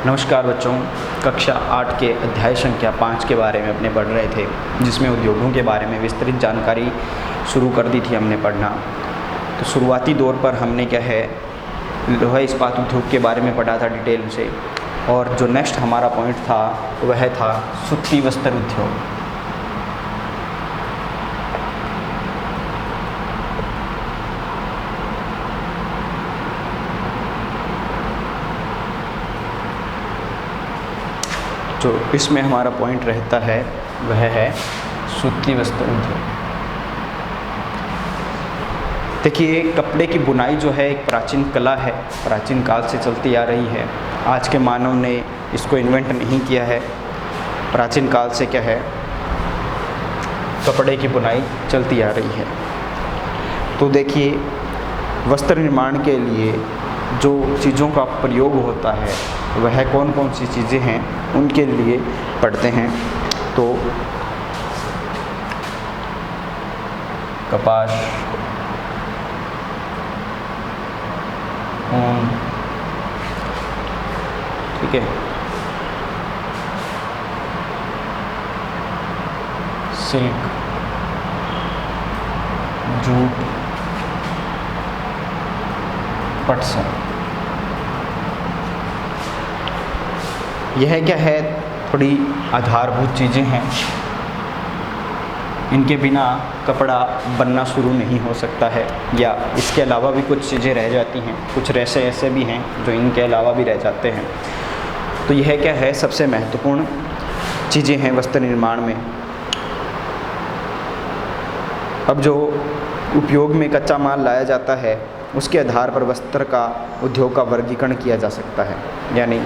नमस्कार बच्चों, कक्षा 8 के अध्याय संख्या 5 के बारे में अपने पढ़ रहे थे, जिसमें उद्योगों के बारे में विस्तृत जानकारी शुरू कर दी थी हमने पढ़ना। तो शुरुआती दौर पर हमने क्या है लोहा इस्पात उद्योग के बारे में पढ़ा था डिटेल से, और जो नेक्स्ट हमारा पॉइंट था वह था सूती वस्त्र उद्योग। जो इसमें हमारा पॉइंट रहता है वह है सूती वस्त्र उद्योग। देखिए, कपड़े की बुनाई जो है एक प्राचीन कला है, प्राचीन काल से चलती आ रही है। आज के मानव ने इसको इन्वेंट नहीं किया है। प्राचीन काल से क्या है कपड़े की बुनाई चलती आ रही है। तो देखिए, वस्त्र निर्माण के लिए जो चीज़ों का प्रयोग होता है वह कौन कौन सी चीज़ें हैं उनके लिए पढ़ते हैं। तो कपास, ऊन, ठीक है, सिल्क, जूट, पटसन। यह क्या है, थोड़ी आधारभूत चीज़ें हैं। इनके बिना कपड़ा बनना शुरू नहीं हो सकता है, या इसके अलावा भी कुछ चीज़ें रह जाती हैं। कुछ रेशे ऐसे भी हैं जो इनके अलावा भी रह जाते हैं। तो यह क्या है, सबसे महत्वपूर्ण चीज़ें हैं वस्त्र निर्माण में। अब जो उपयोग में कच्चा माल लाया जाता है उसके आधार पर वस्त्र का उद्योग का वर्गीकरण किया जा सकता है। यानी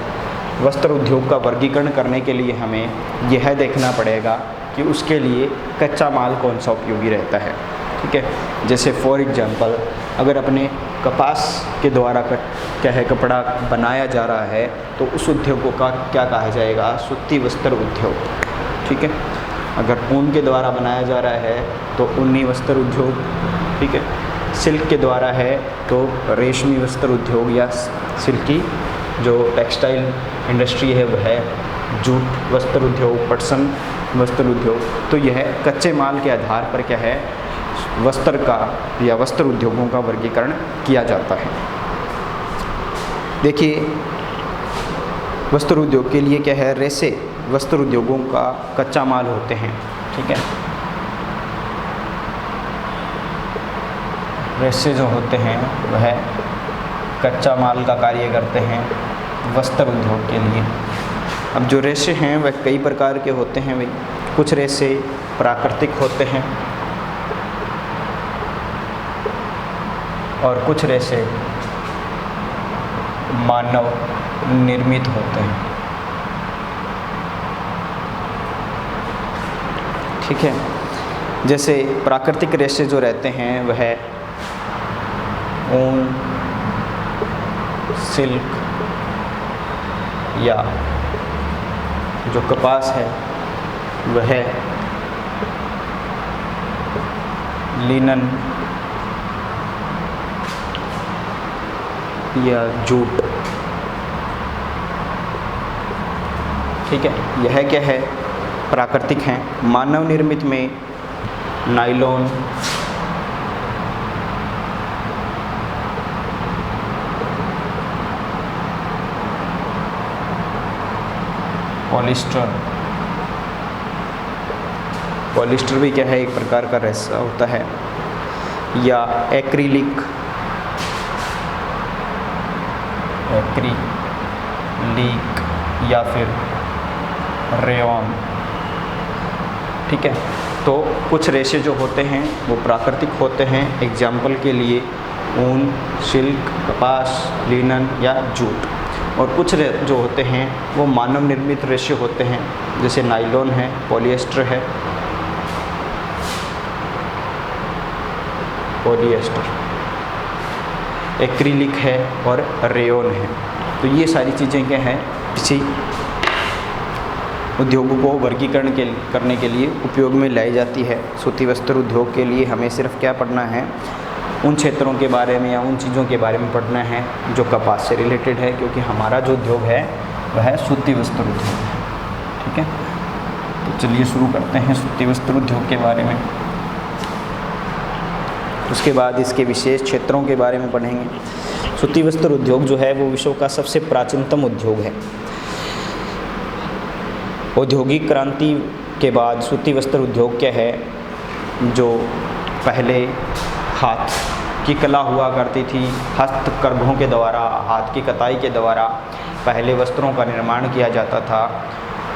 वस्त्र उद्योग का वर्गीकरण करने के लिए हमें यह देखना पड़ेगा कि उसके लिए कच्चा माल कौन सा उपयोगी रहता है। ठीक है, जैसे फॉर एग्जांपल, अगर अपने कपास के द्वारा क्या है कपड़ा बनाया जा रहा है तो उस उद्योग का क्या कहा जाएगा, सूती वस्त्र उद्योग। ठीक है, अगर ऊन के द्वारा बनाया जा रहा है तो ऊनी वस्त्र उद्योग। ठीक है, सिल्क के द्वारा है तो रेशमी वस्त्र उद्योग, या सिल्की जो टेक्सटाइल इंडस्ट्री है वह है जूट वस्त्र उद्योग, पटसन वस्त्र उद्योग। तो यह कच्चे माल के आधार पर क्या है वस्त्र का या वस्त्र उद्योगों का वर्गीकरण किया जाता है। देखिए, वस्त्र उद्योग के लिए क्या है, रेशे वस्त्र उद्योगों का कच्चा माल होते हैं। ठीक है, रेशे जो होते हैं वह कच्चा माल का कार्य करते हैं वस्त्र उद्योग के लिए। अब जो रेशे हैं वह कई प्रकार के होते हैं भाई। कुछ रेशे प्राकृतिक होते हैं और कुछ रेशे मानव निर्मित होते हैं। ठीक है, जैसे प्राकृतिक रेशे जो रहते हैं वह ऊन, सिल्क, या जो कपास है वह लिनन या जूट। ठीक है, यह क्या है प्राकृतिक हैं। मानव निर्मित में नायलॉन, पॉलिस्टर भी क्या है एक प्रकार का रेशा होता है, या एक्रिलिक या फिर रेयॉन। ठीक है, तो कुछ रेशे जो होते हैं वो प्राकृतिक होते हैं। एग्जाम्पल के लिए ऊन, सिल्क, कपास, लिनन या जूट। और कुछ जो होते हैं वो मानव निर्मित रेशे होते हैं, जैसे नायलॉन है, पॉलिएस्टर है, एक्रिलिक है और रेयॉन है। तो ये सारी चीज़ें क्या हैं, किसी उद्योगों को वर्गीकरण करने के लिए उपयोग में लाई जाती है। सूती वस्त्र उद्योग के लिए हमें सिर्फ क्या पढ़ना है, उन क्षेत्रों के बारे में या उन चीज़ों के बारे में पढ़ना है जो कपास से रिलेटेड है, क्योंकि हमारा जो उद्योग है वह है सूती वस्त्र उद्योग। ठीक है, तो चलिए शुरू करते हैं सूती वस्त्र उद्योग के बारे में। उसके बाद इसके विशेष क्षेत्रों के बारे में पढ़ेंगे। सूती वस्त्र उद्योग जो है वो विश्व का सबसे प्राचीनतम उद्योग है। औद्योगिक क्रांति के बाद सूती वस्त्र उद्योग क्या है, जो पहले हाथ की कला हुआ करती थी, हस्तकर्मों के द्वारा, हाथ की कताई के द्वारा पहले वस्त्रों का निर्माण किया जाता था,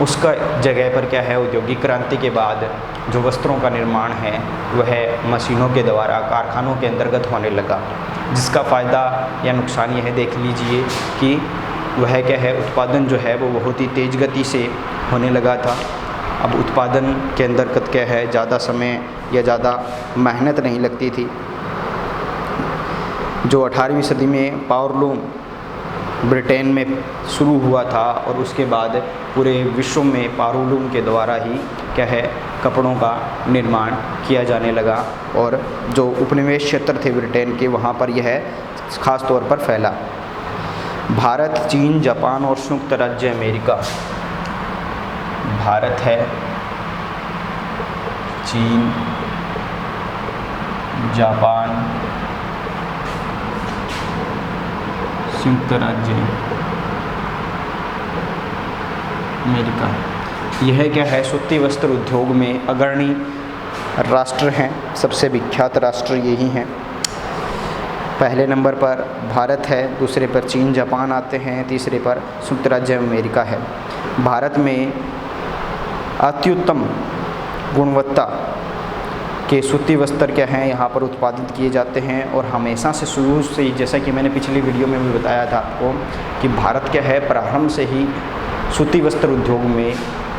उसका जगह पर क्या है, औद्योगिक क्रांति के बाद जो वस्त्रों का निर्माण है वह मशीनों के द्वारा कारखानों के अंतर्गत होने लगा, जिसका फ़ायदा या नुकसान यह देख लीजिए कि वह क्या है, उत्पादन जो है वो बहुत ही तेज़ गति से होने लगा था। अब उत्पादन के अंतर्गत क्या है, ज़्यादा समय या ज़्यादा मेहनत नहीं लगती थी। जो 18वीं सदी में पावरलूम ब्रिटेन में शुरू हुआ था और उसके बाद पूरे विश्व में पावरलूम के द्वारा ही क्या है, कपड़ों का निर्माण किया जाने लगा और जो उपनिवेश क्षेत्र थे ब्रिटेन के, वहाँ पर यह ख़ास तौर पर फैला। भारत, चीन, जापान और संयुक्त राज्य अमेरिका। भारत है, चीन, जापान, संयुक्त राज्य अमेरिका, यह क्या है, सूती वस्त्र उद्योग में अग्रणी राष्ट्र हैं। सबसे विख्यात राष्ट्र यही हैं। पहले नंबर पर भारत है, दूसरे पर चीन, जापान आते हैं, तीसरे पर संयुक्त राज्य अमेरिका है। भारत में अत्युत्तम गुणवत्ता के सूती वस्त्र क्या हैं, यहाँ पर उत्पादित किए जाते हैं और हमेशा से शुरू से ही, जैसा कि मैंने पिछली वीडियो में भी बताया था आपको, कि भारत क्या है, प्रारंभ से ही सूती वस्त्र उद्योग में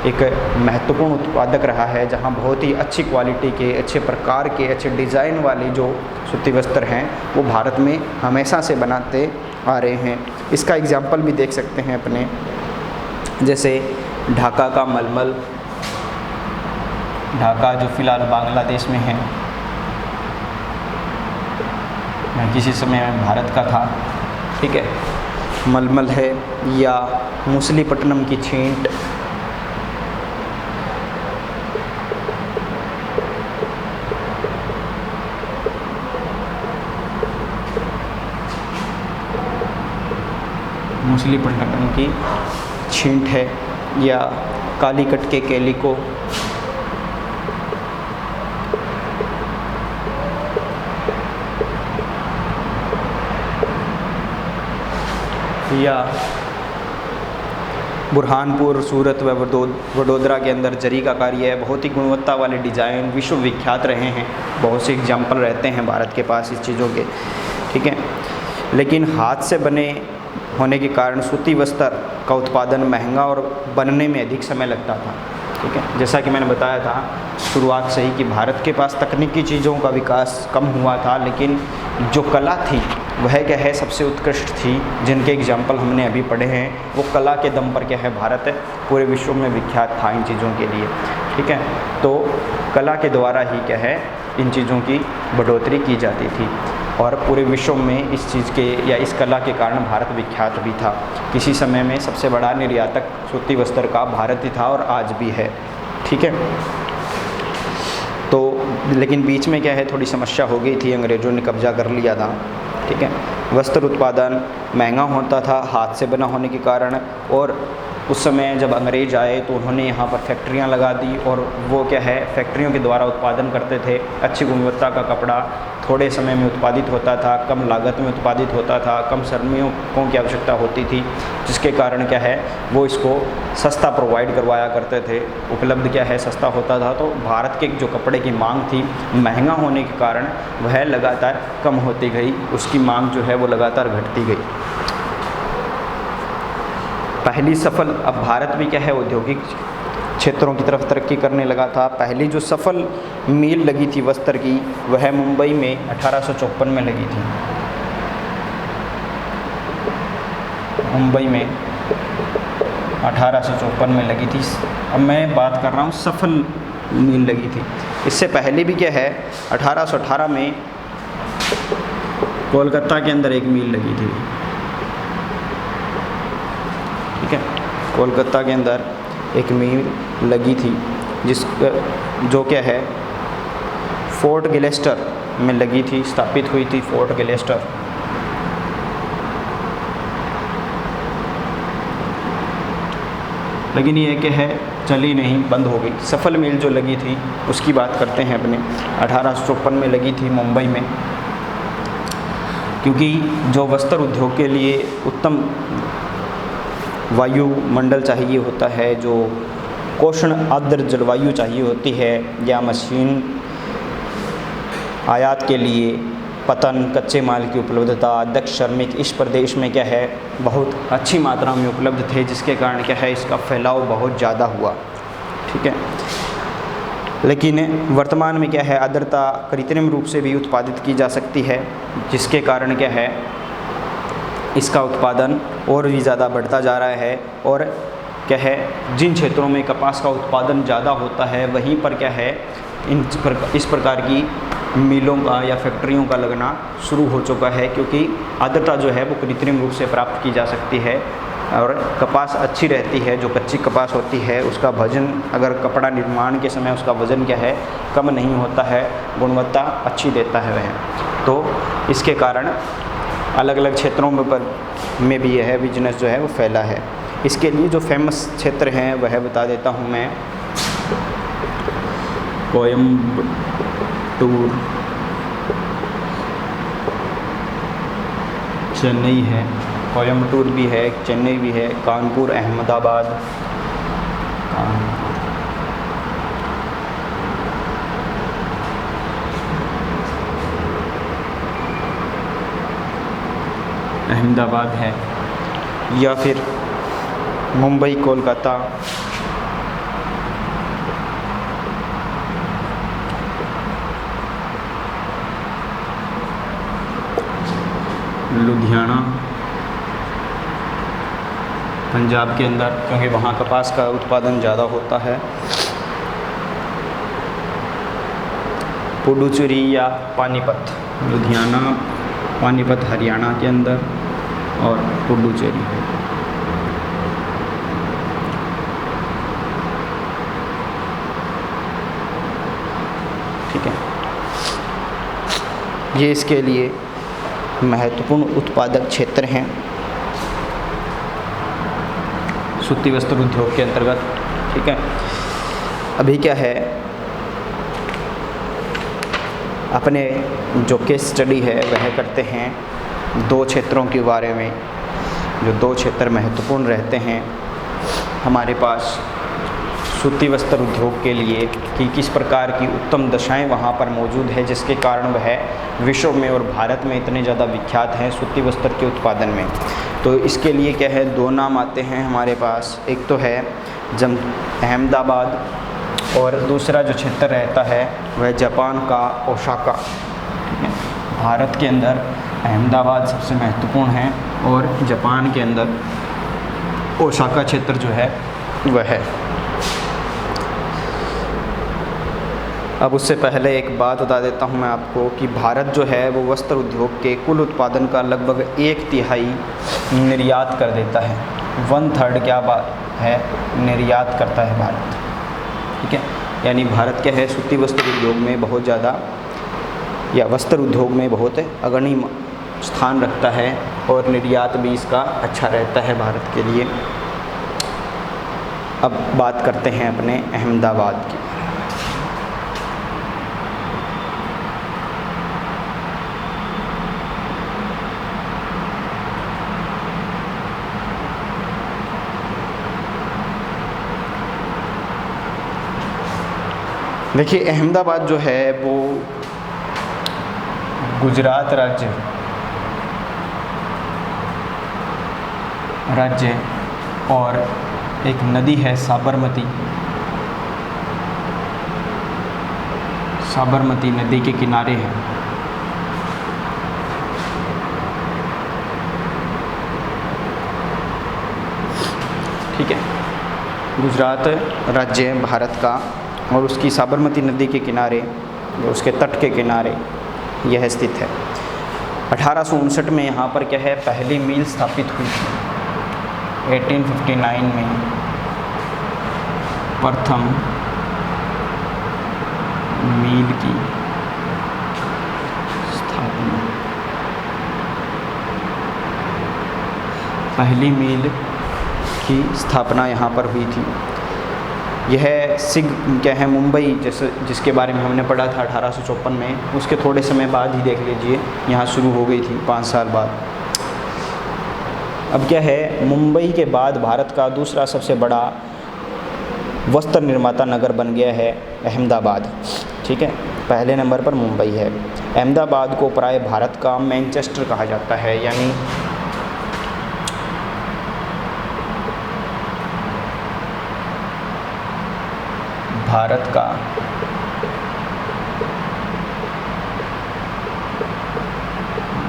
एक महत्वपूर्ण उत्पादक रहा है, जहाँ बहुत ही अच्छी क्वालिटी के, अच्छे प्रकार के, अच्छे डिज़ाइन वाले जो सूती वस्त्र हैं वो भारत में हमेशा से बनाते आ रहे हैं। इसका एग्जाम्पल भी देख सकते हैं अपने, जैसे ढाका का मलमल, ढाका जो फ़िलहाल बांग्लादेश में है, मैं किसी समय में भारत का था। ठीक है, मलमल है, या मुसलीपट्टनम की छींट, मुसलीपट्टनम की छींट है, या कालीकट के कैलिको, या बुरहानपुर, सूरत व वडोदरा के अंदर जरी का कार्य है। बहुत ही गुणवत्ता वाले डिज़ाइन विश्व विख्यात रहे हैं। बहुत से एग्जाम्पल रहते हैं भारत के पास इस चीज़ों के। ठीक है, लेकिन हाथ से बने होने के कारण सूती वस्त्र का उत्पादन महंगा और बनने में अधिक समय लगता था। ठीक है, जैसा कि मैंने बताया था शुरुआत से ही कि भारत के पास तकनीकी चीज़ों का विकास कम हुआ था, लेकिन जो कला थी वह क्या है, सबसे उत्कृष्ट थी। जिनके एग्जाम्पल हमने अभी पढ़े हैं, वो कला के दम पर क्या है, भारत पूरे विश्व में विख्यात था इन चीज़ों के लिए। ठीक है, तो कला के द्वारा ही क्या है, इन चीज़ों की बढ़ोतरी की जाती थी और पूरे विश्व में इस चीज़ के या इस कला के कारण भारत विख्यात भी था। किसी समय में सबसे बड़ा निर्यातक सूती वस्त्र का भारत ही था और आज भी है। ठीक है, तो लेकिन बीच में क्या है, थोड़ी समस्या हो गई थी, अंग्रेज़ों ने कब्जा कर लिया था। ठीक है, वस्त्र उत्पादन महंगा होता था हाथ से बना होने के कारण, और उस समय जब अंग्रेज आए तो उन्होंने यहाँ पर फैक्ट्रियाँ लगा दी और वो क्या है, फैक्ट्रियों के द्वारा उत्पादन करते थे। अच्छी गुणवत्ता का कपड़ा थोड़े समय में उत्पादित होता था, कम लागत में उत्पादित होता था, कम श्रमिकों की आवश्यकता होती थी, जिसके कारण क्या है, वो इसको सस्ता प्रोवाइड करवाया करते थे। उपलब्ध क्या है, सस्ता होता था। तो भारत के जो कपड़े की मांग थी, महंगा होने के कारण वह लगातार कम होती गई, उसकी मांग जो है वो लगातार घटती गई। पहली सफल, अब भारत भी क्या है, औद्योगिक क्षेत्रों की तरफ तरक्की करने लगा था। पहली जो सफल मील लगी थी वस्त्र की, वह मुंबई में 1854 में लगी थी। मुंबई में 1854 में लगी थी। अब मैं बात कर रहा हूँ सफल मील लगी थी। इससे पहले भी क्या है, 1818 में कोलकाता के अंदर एक मील लगी थी। ठीक है, कोलकाता के अंदर एक मील लगी थी जो क्या है फोर्ट ग्लेस्टर में लगी थी, स्थापित हुई थी फोर्ट ग्लेस्टर। लेकिन ये क्या है चली नहीं, बंद हो गई। सफल मील जो लगी थी उसकी बात करते हैं अपने, 1854 में लगी थी मुंबई में, क्योंकि जो वस्त्र उद्योग के लिए उत्तम वायुमंडल चाहिए होता है, जो उष्ण आर्द्र जलवायु चाहिए होती है, या मशीन आयात के लिए पतन, कच्चे माल की उपलब्धता, दक्ष श्रमिक इस प्रदेश में क्या है बहुत अच्छी मात्रा में उपलब्ध थे, जिसके कारण क्या है इसका फैलाव बहुत ज़्यादा हुआ। ठीक है, लेकिन वर्तमान में क्या है आर्द्रता कृत्रिम रूप से भी उत्पादित की जा सकती है, जिसके कारण क्या है इसका उत्पादन और भी ज़्यादा बढ़ता जा रहा है। और क्या है जिन क्षेत्रों में कपास का उत्पादन ज़्यादा होता है वहीं पर क्या है इस प्रकार की मिलों का या फैक्ट्रियों का लगना शुरू हो चुका है, क्योंकि आर्द्रता जो है वो कृत्रिम रूप से प्राप्त की जा सकती है और कपास अच्छी रहती है। जो कच्ची कपास होती है उसका वजन, अगर कपड़ा निर्माण के समय उसका वजन क्या है कम नहीं होता है, गुणवत्ता अच्छी देता है वह। तो इसके कारण अलग अलग क्षेत्रों में भी यह बिजनेस जो है वो फैला है। इसके लिए जो फेमस क्षेत्र हैं वह बता देता हूँ मैं। कोयम्बटूर, चेन्नई है, कोयम्बटूर भी है, चेन्नई भी है, कानपुर, अहमदाबाद, अहमदाबाद है, या फिर मुंबई, कोलकाता, लुधियाना, पंजाब के अंदर, क्योंकि वहाँ कपास का उत्पादन ज़्यादा होता है, पुडुचेरी या पानीपत, लुधियाना, पानीपत हरियाणा के अंदर, और पुडुचेरी। ठीक है, ये इसके लिए महत्वपूर्ण उत्पादक क्षेत्र हैं सूती वस्त्र उद्योग के अंतर्गत। ठीक है, अभी क्या है अपने जो केस स्टडी है वह करते हैं दो क्षेत्रों के बारे में, जो दो क्षेत्र महत्वपूर्ण रहते हैं हमारे पास सूती वस्त्र उद्योग के लिए, कि किस प्रकार की उत्तम दशाएं वहाँ पर मौजूद है, जिसके कारण वह विश्व में और भारत में इतने ज़्यादा विख्यात हैं सूती वस्त्र के उत्पादन में। तो इसके लिए क्या है दो नाम आते हैं हमारे पास, एक तो है अहमदाबाद, और दूसरा जो क्षेत्र रहता है वह जापान का ओसाका। ठीक है, भारत के अंदर अहमदाबाद सबसे महत्वपूर्ण है और जापान के अंदर ओसाका क्षेत्र जो है वह है। अब उससे पहले एक बात बता देता हूँ मैं आपको कि भारत जो है वो वस्त्र उद्योग के कुल उत्पादन का लगभग 1/3 निर्यात कर देता है। 1/3 क्या बात है निर्यात करता है भारत। ठीक है, यानी भारत क्या है सूती वस्त्र उद्योग में बहुत ज़्यादा, या वस्त्र उद्योग में बहुत अग्रणी स्थान रखता है, और निर्यात भी इसका अच्छा रहता है भारत के लिए। अब बात करते हैं अपने अहमदाबाद की। देखिए अहमदाबाद जो है वो गुजरात राज्य और एक नदी है साबरमती नदी के किनारे है। ठीक है, गुजरात राज्य भारत का और उसकी साबरमती नदी के किनारे, उसके तट के किनारे यह स्थित है। 1859 में यहाँ पर क्या है पहली मील स्थापित हुई थी। 1859 में प्रथम मील की स्थापना, पहली मील की स्थापना यहाँ पर हुई थी। यह सिग क्या है, मुंबई जैसे जिसके बारे में हमने पढ़ा था 1854 में, उसके थोड़े समय बाद ही देख लीजिए यहाँ शुरू हो गई थी, 5 साल बाद। अब क्या है, मुंबई के बाद भारत का दूसरा सबसे बड़ा वस्त्र निर्माता नगर बन गया है अहमदाबाद। ठीक है, पहले नंबर पर मुंबई है। अहमदाबाद को प्राय भारत का मैनचेस्टर कहा जाता है, यानी भारत का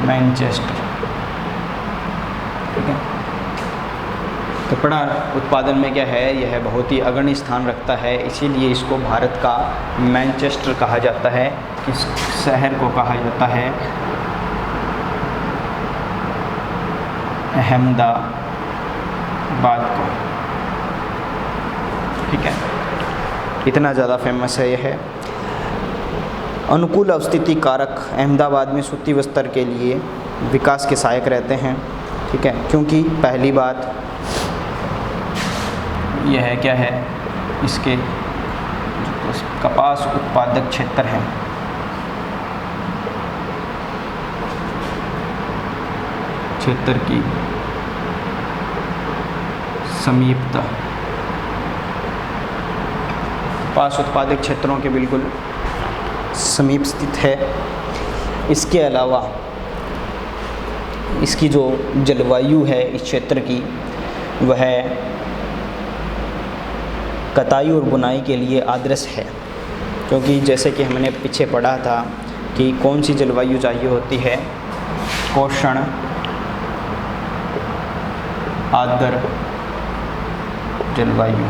मैनचेस्टर। ठीक है, कपड़ा उत्पादन में क्या है, यह बहुत ही अग्रणी स्थान रखता है, इसीलिए इसको भारत का मैनचेस्टर कहा जाता है। इस शहर को कहा जाता है अहमदाबाद को। ठीक है, इतना ज़्यादा फेमस है यह। अनुकूल अवस्थिति कारक अहमदाबाद में सूती वस्त्र के लिए विकास के सहायक रहते हैं। ठीक है, क्योंकि पहली बात यह क्या है, इसके कपास उत्पादक क्षेत्र हैं, क्षेत्र की समीपता, कपास उत्पादक क्षेत्रों के बिल्कुल समीप स्थित है। इसके अलावा इसकी जो जलवायु है इस क्षेत्र की, वह कताई और बुनाई के लिए आदर्श है, क्योंकि जैसे कि हमने पीछे पढ़ा था कि कौन सी जलवायु चाहिए होती है, कोषण आर्द्र जलवायु।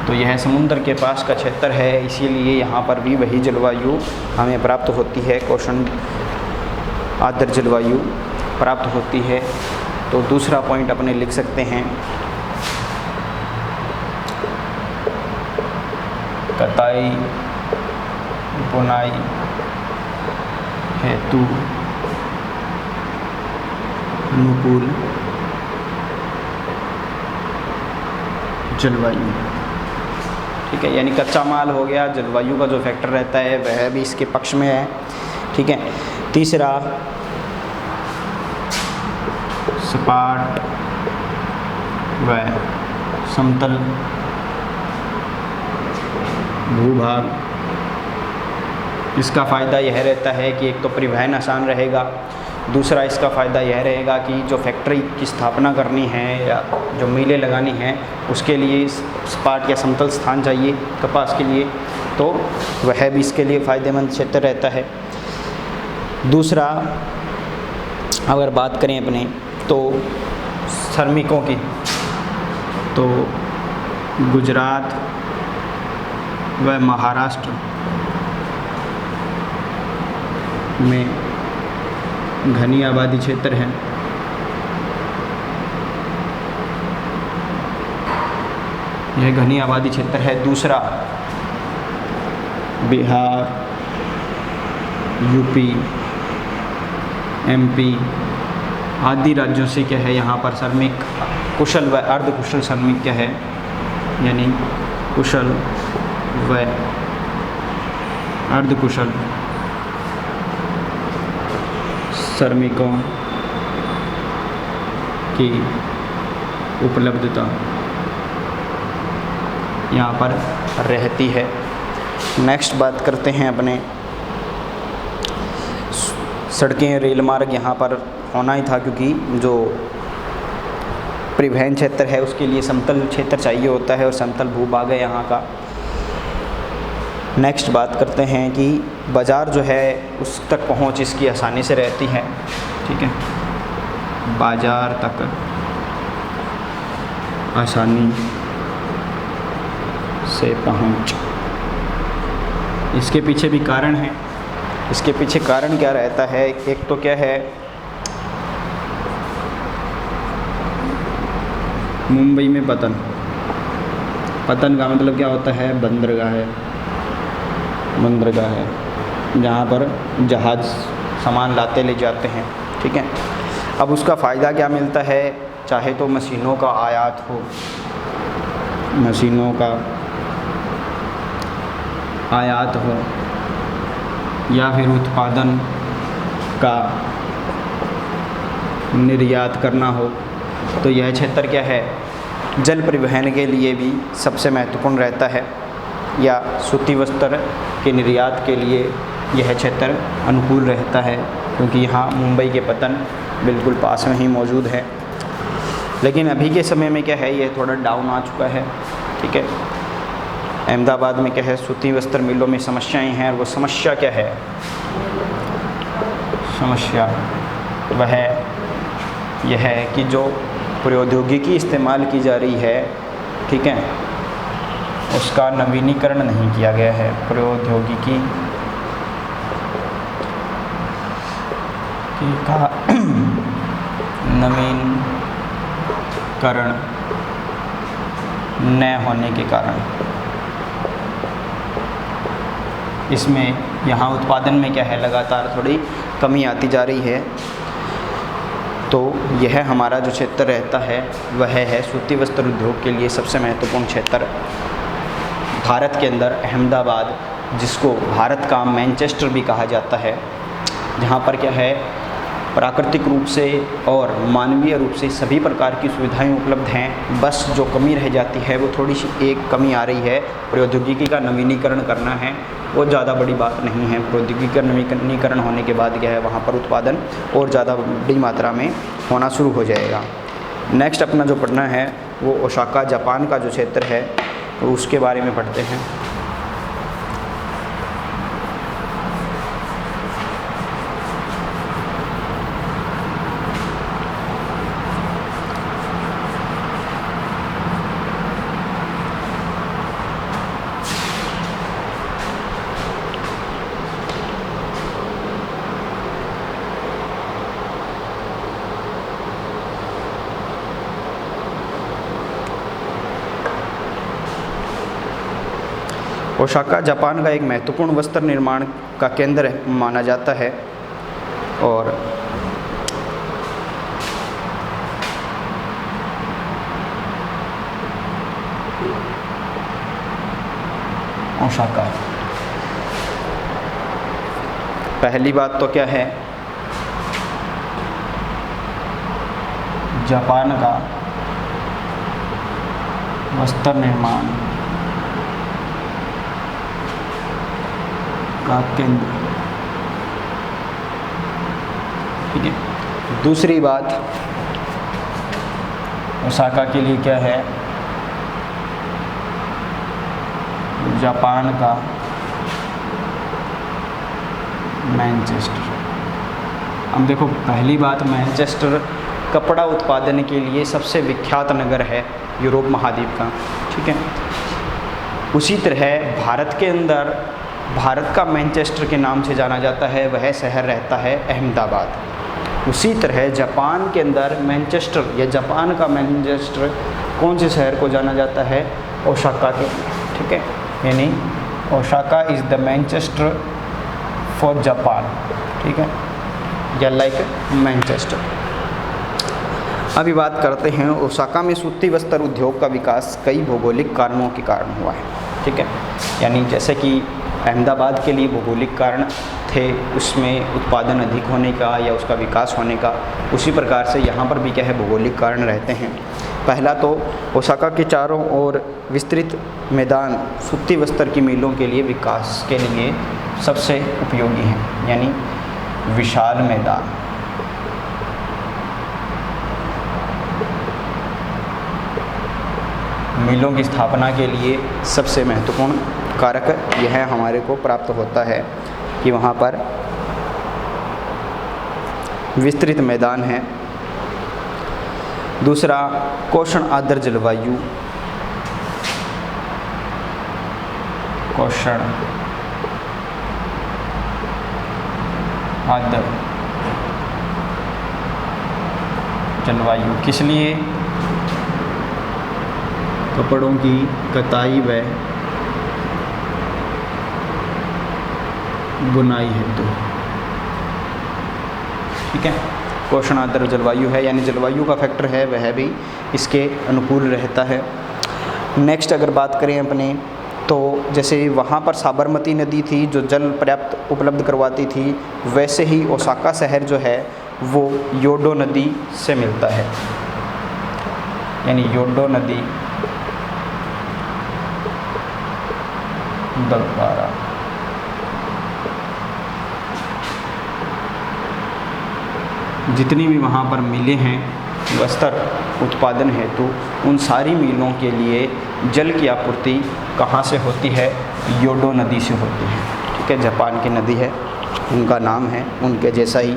तो यह समुद्र के पास का क्षेत्र है, इसीलिए यहाँ पर भी वही जलवायु हमें प्राप्त होती है, कोषण आर्द्र जलवायु प्राप्त होती है। तो दूसरा पॉइंट अपने लिख सकते हैं, कताई बुनाई हेतु अनुकूल जलवायु। ठीक है, यानी कच्चा माल हो गया, जलवायु का जो फैक्टर रहता है वह भी इसके पक्ष में है। ठीक है, तीसरा सपाट व समतल भूभाग। इसका फ़ायदा यह रहता है कि एक तो परिवहन आसान रहेगा, दूसरा इसका फ़ायदा यह रहेगा कि जो फैक्ट्री की स्थापना करनी है या जो मिलें लगानी हैं उसके लिए सपाट या समतल स्थान चाहिए कपास के लिए, तो वह भी इसके लिए फ़ायदेमंद क्षेत्र रहता है। दूसरा अगर बात करें अपने तो श्रमिकों की, तो गुजरात व महाराष्ट्र में घनी आबादी क्षेत्र हैं। यह घनी आबादी क्षेत्र है। दूसरा बिहार, यूपी, एमपी आदि राज्यों से क्या है, यहाँ पर श्रमिक कुशल व अर्धकुशल श्रमिक क्या है, यानी कुशल व अर्धकुशल श्रमिकों की उपलब्धता यहाँ पर रहती है। नेक्स्ट बात करते हैं अपने सड़कें, रेल मार्ग यहाँ पर होना ही था, क्योंकि जो परिवहन क्षेत्र है उसके लिए समतल क्षेत्र चाहिए होता है और समतल भूभाग है यहाँ का। नेक्स्ट बात करते हैं कि बाज़ार जो है उस तक पहुँच इसकी आसानी से रहती है। ठीक है, बाज़ार तक आसानी से पहुँच। इसके पीछे भी कारण है। इसके पीछे कारण क्या रहता है, एक तो क्या है मुंबई में पतन, पतन का मतलब क्या होता है? बंदरगाह है, बंदरगाह है जहाँ पर जहाज़ सामान लाते ले जाते हैं, ठीक है। अब उसका फ़ायदा क्या मिलता है? चाहे तो मशीनों का आयात हो, मशीनों का आयात हो, या फिर उत्पादन का निर्यात करना हो, तो यह क्षेत्र क्या है? जल परिवहन के लिए भी सबसे महत्वपूर्ण रहता है, या सूती वस्त्र के निर्यात के लिए यह क्षेत्र अनुकूल रहता है, क्योंकि यहाँ मुंबई के पतन बिल्कुल पास में ही मौजूद है। लेकिन अभी के समय में क्या है, ये थोड़ा डाउन आ चुका है, ठीक है। अहमदाबाद में क्या है, सूती वस्त्र मिलों में समस्याएं हैं, और वो समस्या क्या है? समस्या वह यह है कि जो प्रौद्योगिकी इस्तेमाल की जा रही है, ठीक है, उसका नवीनीकरण नहीं किया गया है। प्रौद्योगिकी का नवीनीकरण न होने के कारण इसमें यहाँ उत्पादन में क्या है, लगातार थोड़ी कमी आती जा रही है। तो यह हमारा जो क्षेत्र रहता है वह है सूती वस्त्र उद्योग के लिए सबसे महत्वपूर्ण क्षेत्र। भारत के अंदर अहमदाबाद, जिसको भारत का मैनचेस्टर भी कहा जाता है, जहाँ पर क्या है, प्राकृतिक रूप से और मानवीय रूप से सभी प्रकार की सुविधाएं उपलब्ध हैं। बस जो कमी रह जाती है वो थोड़ी सी एक कमी आ रही है, प्रौद्योगिकी का नवीनीकरण करना है। वो ज़्यादा बड़ी बात नहीं है। प्रौद्योगिकी का नवीनीकरण होने के बाद क्या है, वहाँ पर उत्पादन और ज़्यादा बड़ी मात्रा में होना शुरू हो जाएगा। नेक्स्ट अपना जो पढ़ना है वो ओसाका जापान का जो क्षेत्र है उसके बारे में पढ़ते हैं। ओसाका जापान का एक महत्वपूर्ण वस्त्र निर्माण का केंद्र माना जाता है, और ओसाका, पहली बात तो क्या है, जापान का वस्त्र निर्माण का केंद्र, ठीक है। दूसरी बात ओसाका के लिए क्या है, जापान का मैनचेस्टर। अब देखो, पहली बात, मैनचेस्टर कपड़ा उत्पादन के लिए सबसे विख्यात नगर है यूरोप महाद्वीप का, ठीक है। उसी तरह भारत के अंदर भारत का मैनचेस्टर के नाम से जाना जाता है, वह शहर रहता है अहमदाबाद। उसी तरह जापान के अंदर मैनचेस्टर या जापान का मैनचेस्टर कौन से शहर को जाना जाता है? ओसाका के, ठीक है। यानी Osaka is the Manchester for Japan, ठीक है, या लाइक मैनचेस्टर। अभी बात करते हैं ओसाका में सूती वस्त्र उद्योग का विकास कई भौगोलिक कारणों के कारण हुआ है, ठीक है। यानी जैसे कि अहमदाबाद के लिए भौगोलिक कारण थे, उसमें उत्पादन अधिक होने का या उसका विकास होने का, उसी प्रकार से यहाँ पर भी क्या है, भौगोलिक कारण रहते हैं। पहला तो ओसाका के चारों ओर विस्तृत मैदान सूती वस्त्र की मिलों के लिए विकास के लिए सबसे उपयोगी हैं, यानी विशाल मैदान। मिलों की स्थापना के लिए सबसे महत्वपूर्ण कारक यह हमारे को प्राप्त होता है कि वहाँ पर विस्तृत मैदान है। दूसरा, कोषण आर्द्र जलवायु, कोषण आर्द्र जलवायु किस लिए? कपड़ों की कताई व बुनाई हेतु। ठीक है, क्वेश्चन आंसर जलवायु है, यानी जलवायु का फैक्टर है वह भी इसके अनुकूल रहता है। नेक्स्ट अगर बात करें अपने, तो जैसे वहाँ पर साबरमती नदी थी जो जल पर्याप्त उपलब्ध करवाती थी, वैसे ही ओसाका शहर जो है वो योडो नदी से मिलता है, यानी योडो नदी द्वारा जितनी भी वहाँ पर मिलें हैं वस्त्र उत्पादन हेतु, उन सारी मिलों के लिए जल की आपूर्ति कहाँ से होती है? योडो नदी से होती है। ठीक है, जापान की नदी है, उनका नाम है, उनके जैसा ही।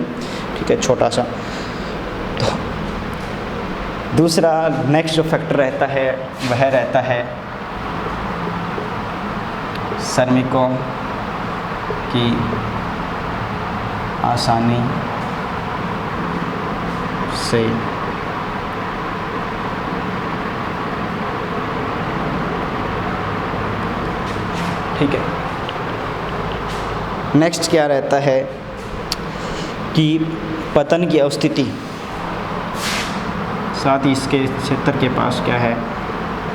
ठीक है, छोटा सा। तो दूसरा नेक्स्ट जो फैक्टर रहता है वह रहता है श्रमिकों की आसानी से ठीक है। नेक्स्ट क्या रहता है कि पतन की अवस्थिति, साथ ही इसके क्षेत्र के पास क्या है?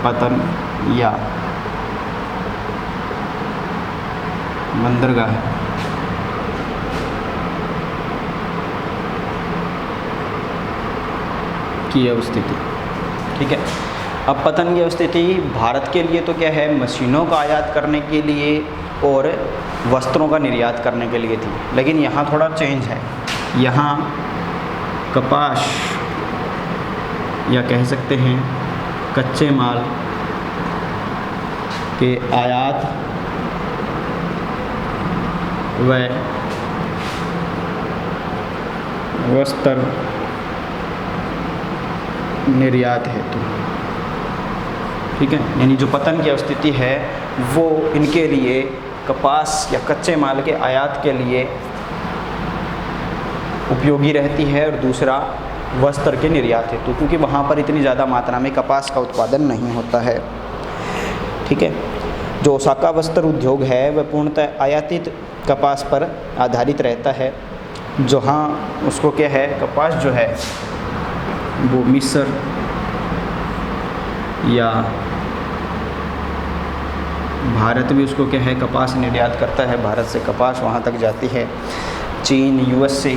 पतन या बंदरगाह है। की अवस्थिति। ठीक है, अब पतन की अवस्थिति भारत के लिए तो क्या है? मशीनों का आयात करने के लिए और वस्त्रों का निर्यात करने के लिए थी, लेकिन यहाँ थोड़ा चेंज है। यहाँ कपास या कह सकते हैं कच्चे माल के आयात व वस्त्र निर्यात हेतु। ठीक है, यानी जो पतन की स्थिति है वो इनके लिए कपास या कच्चे माल के आयात के लिए उपयोगी रहती है, और दूसरा वस्त्र के निर्यात हेतु, क्योंकि वहाँ पर इतनी ज़्यादा मात्रा में कपास का उत्पादन नहीं होता है। ठीक है, जो ओसाका वस्त्र उद्योग है वह पूर्णतः आयातित कपास पर आधारित रहता है। जहाँ उसको क्या है, कपास जो है वो मिस्र या भारत भी उसको क्या है, कपास निर्यात करता है। भारत से कपास वहाँ तक जाती है, चीन, यूएसए,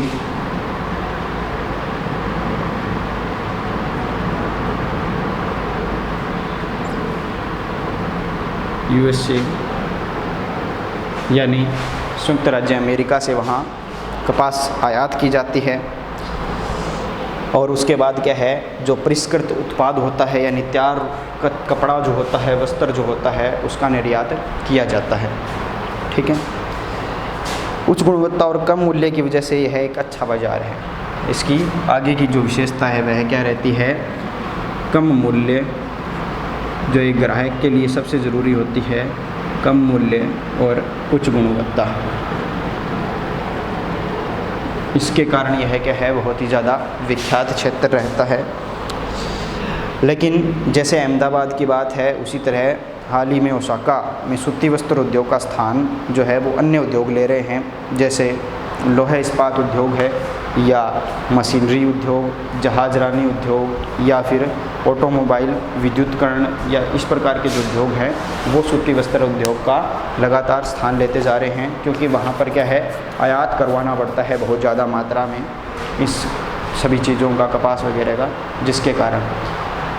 यानी संयुक्त राज्य अमेरिका से वहाँ कपास आयात की जाती है। और उसके बाद क्या है, जो परिष्कृत उत्पाद होता है यानी तैयार कपड़ा जो होता है, वस्त्र जो होता है, उसका निर्यात किया जाता है। ठीक है, उच्च गुणवत्ता और कम मूल्य की वजह से यह एक अच्छा बाज़ार है। इसकी आगे की जो विशेषता है वह क्या रहती है? कम मूल्य, जो एक ग्राहक के लिए सबसे ज़रूरी होती है, कम मूल्य और उच्च गुणवत्ता। इसके कारण यह क्या है, बहुत ही ज़्यादा विख्यात क्षेत्र रहता है। लेकिन जैसे अहमदाबाद की बात है, उसी तरह हाल ही में ओसाका में सूती वस्त्र उद्योग का स्थान जो है वो अन्य उद्योग ले रहे हैं, जैसे लोहा इस्पात उद्योग है, या मशीनरी उद्योग, जहाजरानी उद्योग, या फिर ऑटोमोबाइल विद्युतकरण, या इस प्रकार के जो उद्योग हैं वो सूती वस्त्र उद्योग का लगातार स्थान लेते जा रहे हैं, क्योंकि वहाँ पर क्या है, आयात करवाना पड़ता है बहुत ज़्यादा मात्रा में इस सभी चीज़ों का, कपास वगैरह का, जिसके कारण।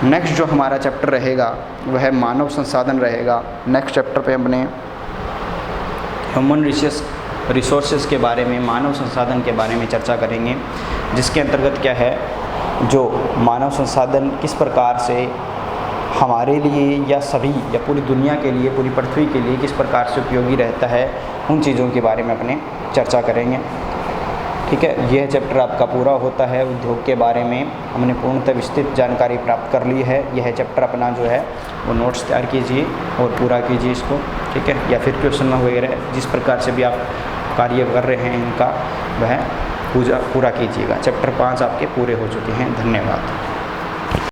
नेक्स्ट जो हमारा चैप्टर रहेगा वह मानव संसाधन रहेगा। नेक्स्ट चैप्टर पे अपने ह्यूमन रिसोर्सेज के बारे में, मानव संसाधन के बारे में चर्चा करेंगे, जिसके अंतर्गत क्या है, जो मानव संसाधन किस प्रकार से हमारे लिए या सभी या पूरी दुनिया के लिए, पूरी पृथ्वी के लिए किस प्रकार से उपयोगी रहता है, उन चीज़ों के बारे में अपने चर्चा करेंगे। ठीक है, यह चैप्टर आपका पूरा होता है। उद्योग के बारे में हमने पूर्णतः विस्तृत जानकारी प्राप्त कर ली है। यह चैप्टर अपना जो है वो नोट्स तैयार कीजिए और पूरा कीजिए इसको। ठीक है, या फिर क्वेश्चन वगैरह जिस प्रकार से भी आप कार्य कर रहे हैं इनका वह पूरा कीजिएगा। चैप्टर 5 आपके पूरे हो चुके हैं। धन्यवाद।